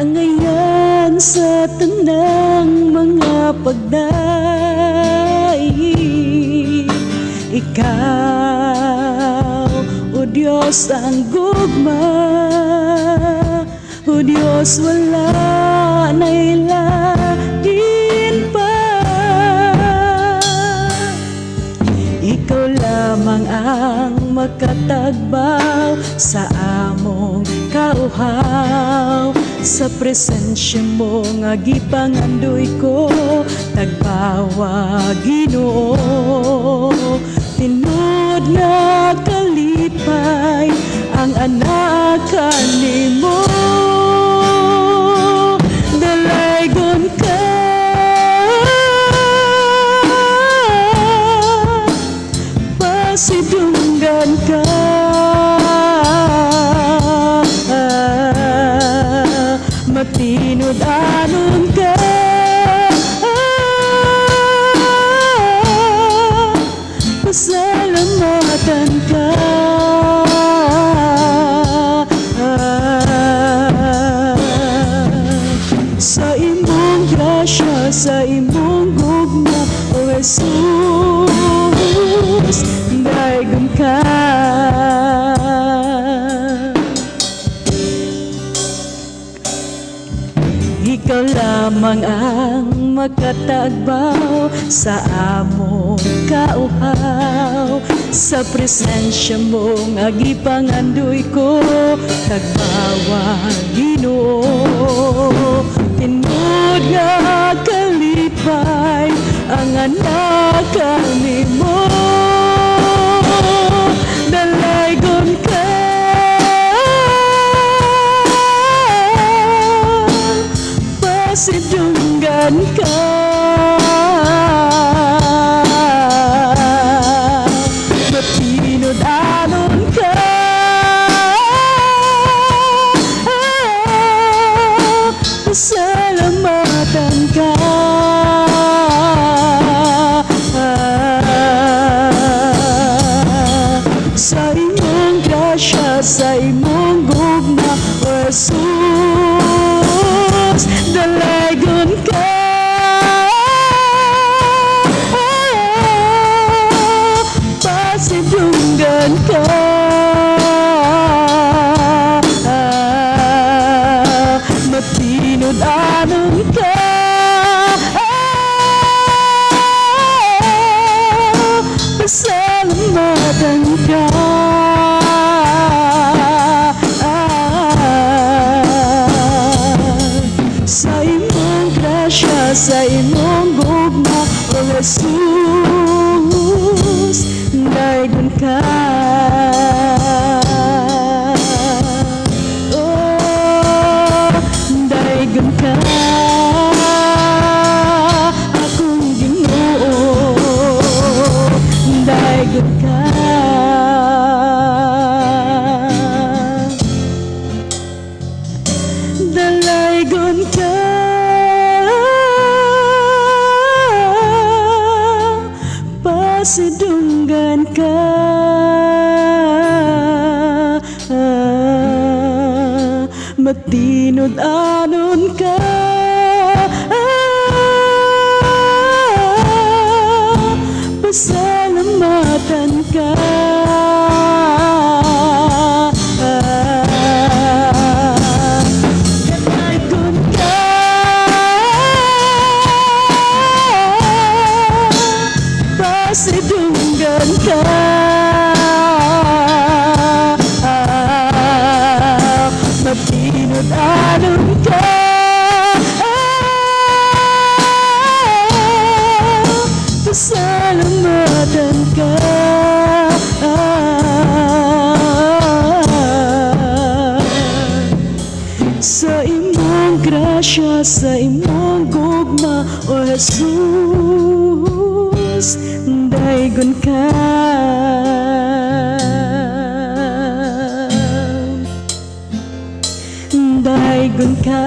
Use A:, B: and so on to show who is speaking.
A: Kaangayan sa tanang mga pagdaig. Ikaw, O Diyos, ang gugma. O Diyos, wala na ilahin pa. Ikaw lamang ang makatagbaw sa among kauhaw. Sa presensya mo nga gipangandoy ko, tagbawa Ginoo. Tinud nga kalipay ang anak kanimo. Dalaygon ka, pasidunggan ka, matinod anon ka, pasalamatan ka. Sa imong grasya, sa imong gugma, O Jesus, dayon ka. Ikaw lamang ang makatagbaw sa among kauhaw. Sa presensya mo nga gipangandoy ko, tagbawa Ginoo. Tinud nga kalipay ang anak kanimo. Dalaygon ka, pasidunggan ka, matinod anon ka, pasalamatan ka. Sa imong grasya, sa imong gugma, O Jesus, dalaygon ka, pasidunggan ka, matinod anon ka, pasalamatan ka. Sa imong grasya, sa imong gugma, O Jesus, dayon ka. Oh, dayon ka, akong Ginoo, dayon ka. Dalaygon ka, pasidunggan ka, matinod anon ka, pasalamatan ka. Dalaygon ka, pasidunggan ka, matinod anon ka, pasalamatan ka. Sa imong grasya, sa imong gugma, O Jesus, dayon ka. Dayon ka.